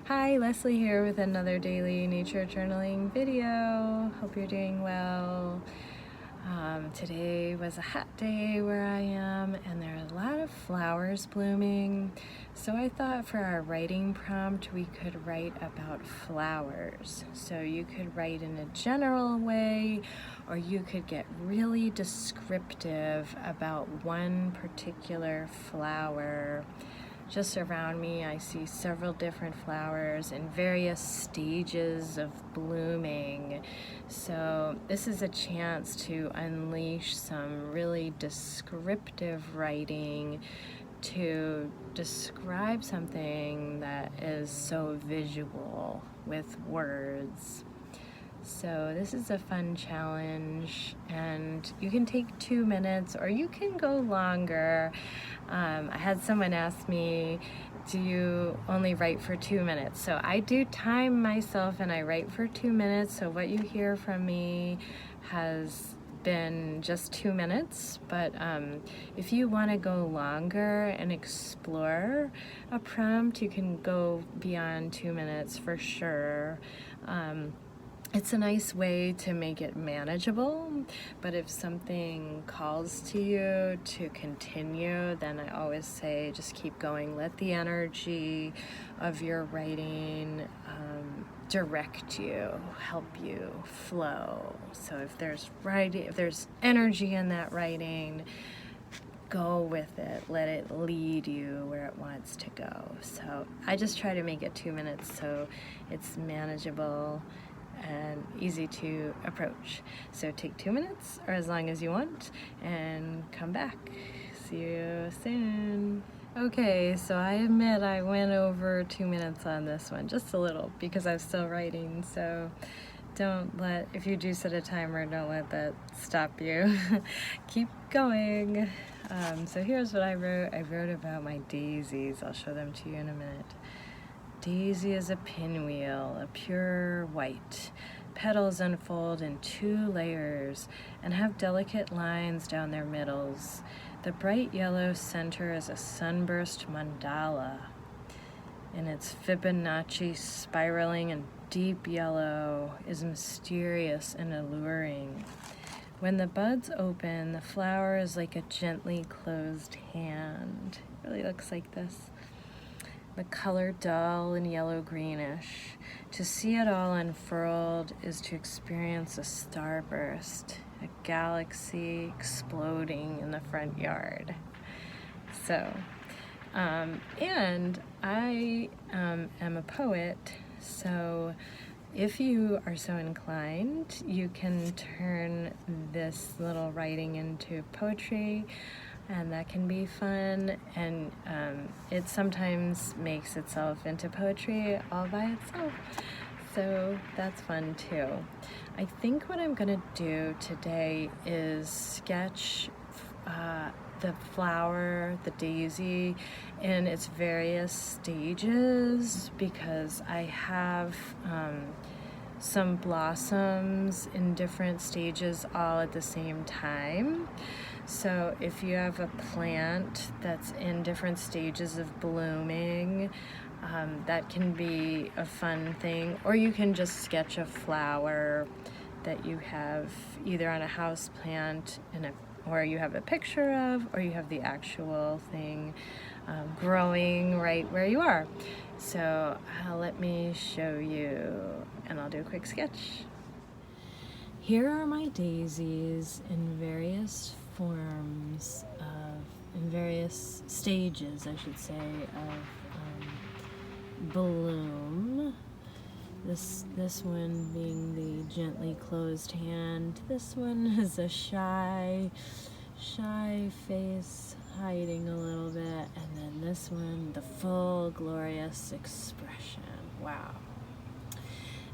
Hi, Leslie here with another daily nature journaling video. Hope you're doing well. Today was a hot day where I am, and there are a lot of flowers blooming. So I thought for our writing prompt, we could write about flowers. So you could write in a general way, or you could get really descriptive about one particular flower. Just around me, I see several different flowers in various stages of blooming. So this is a chance to unleash some really descriptive writing to describe something that is so visual with words. So this is a fun challenge, and you can take 2 minutes or you can go longer. I had someone ask me, do you only write for 2 minutes? So I do time myself and I write for 2 minutes. So what you hear from me has been just 2 minutes, but if you want to go longer and explore a prompt, you can go beyond 2 minutes for sure. It's a nice way to make it manageable, but if something calls to you to continue, then I always say just keep going. Let the energy of your writing direct you, help you flow. So if there's energy in that writing, go with it. Let it lead you where it wants to go. So I just try to make it 2 minutes so it's manageable and easy to approach. So take 2 minutes or as long as you want and come back. See you soon. Okay, so I admit I went over 2 minutes on this one, just a little, because I'm still writing. So if you do set a timer, don't let that stop you. Keep going. So here's what I wrote. I wrote about my daisies. I'll show them to you in a minute. Daisy is a pinwheel, a pure white. Petals unfold in 2 layers and have delicate lines down their middles. The bright yellow center is a sunburst mandala. In its Fibonacci spiraling and deep yellow is mysterious and alluring. When the buds open, the flower is like a gently closed hand. It really looks like this. The color dull and yellow-greenish. To see it all unfurled is to experience a starburst, a galaxy exploding in the front yard. So, and I am a poet, so if you are so inclined, you can turn this little writing into poetry, and that can be fun, and it sometimes makes itself into poetry all by itself, so that's fun too. I think what I'm gonna do today is sketch the flower, the daisy, in its various stages, because I have some blossoms in different stages all at the same time. So if you have a plant that's in different stages of blooming, that can be a fun thing. Or you can just sketch a flower that you have either on a house plant or you have a picture of, or you have the actual thing growing right where you are. So let me show you, and I'll do a quick sketch. Here are my daisies in various forms in various stages, I should say, of bloom. This one being the gently closed hand. This one is a shy face hiding a little bit, and then this one, the full glorious expression. Wow.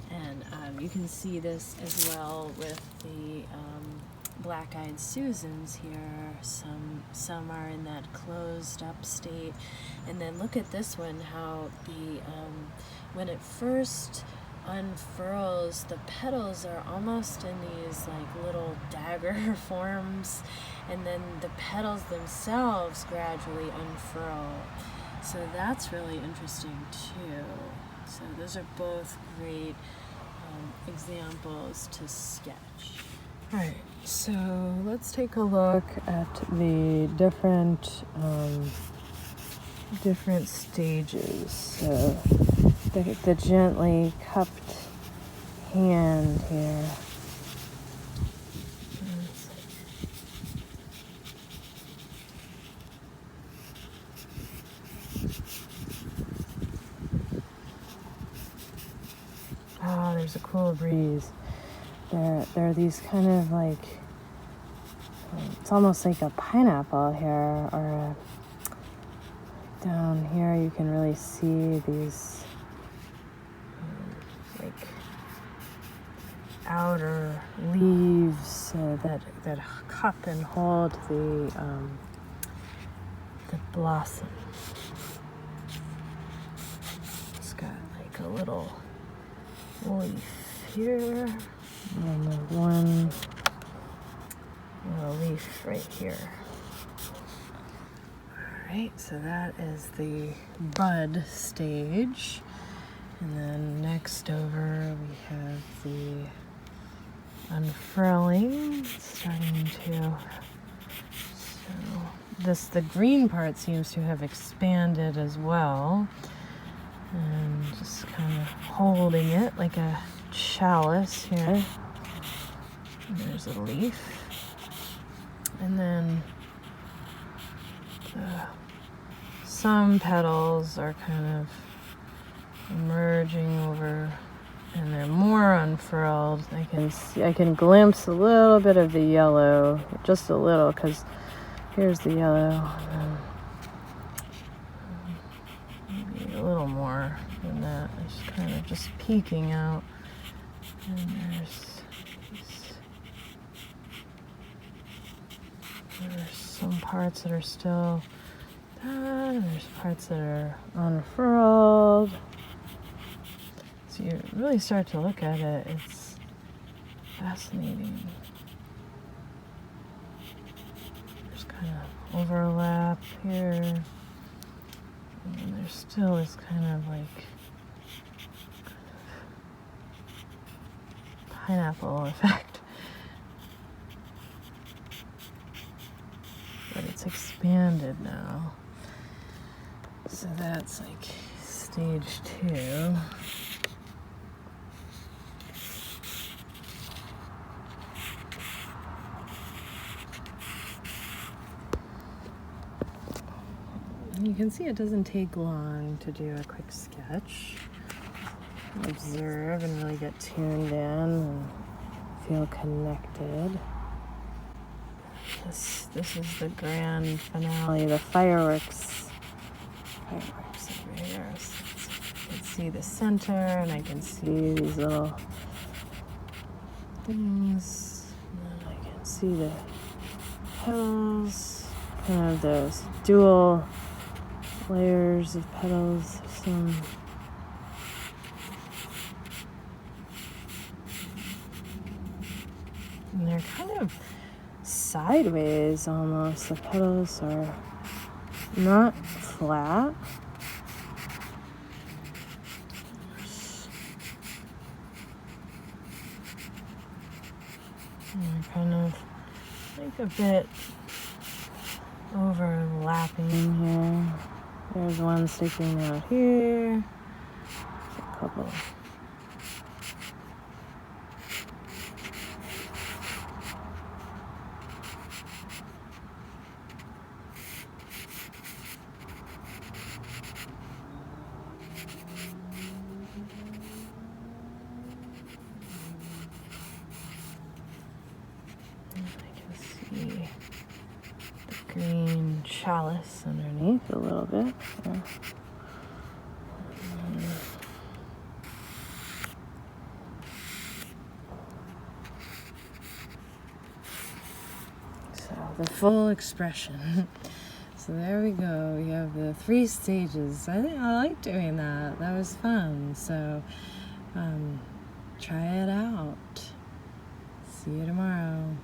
And you can see this as well with the black-eyed Susans here. Some are in that closed up state, and then look at this one, how the when it first unfurls, the petals are almost in these like little dagger forms, and then the petals themselves gradually unfurl. So that's really interesting too. So those are both great examples to sketch. All right, so let's take a look at the different stages. So the gently cupped hand here. Oh, there's a cool breeze. There are these kind of like, it's almost like a pineapple here, or down here you can really see these like outer leaves that cup and hold the blossom. It's got like a little leaf here, and there's one little leaf right here. Alright, so that is the bud stage. And then next over we have the unfurling, starting to, so the green part seems to have expanded as well. And just kind of holding it like a chalice here. And there's a leaf. And then some petals are kind of emerging over, and they're more unfurled. I can glimpse a little bit of the yellow, just a little, because here's the yellow. Maybe a little more than that. It's kind of just peeking out. And there's some parts that are still done. There's parts that are unfurled. So you really start to look at it. It's fascinating. There's kind of overlap here. And then there still is kind of like pineapple effect. But it's expanded now. So that's like stage 2. And you can see it doesn't take long to do a quick sketch. Observe and really get tuned in and feel connected. This is the grand finale, the fireworks over here. So I can see the center, and I can see these little things, and then I can see the petals, kind of those dual layers of petals. And they're kind of sideways almost. The petals are not flat. And they're kind of like a bit overlapping here. There's one sticking out here. A couple. Green chalice underneath a little bit. So the full expression. So there we go. We have the 3 stages. I like doing that. That was fun. So try it out. See you tomorrow.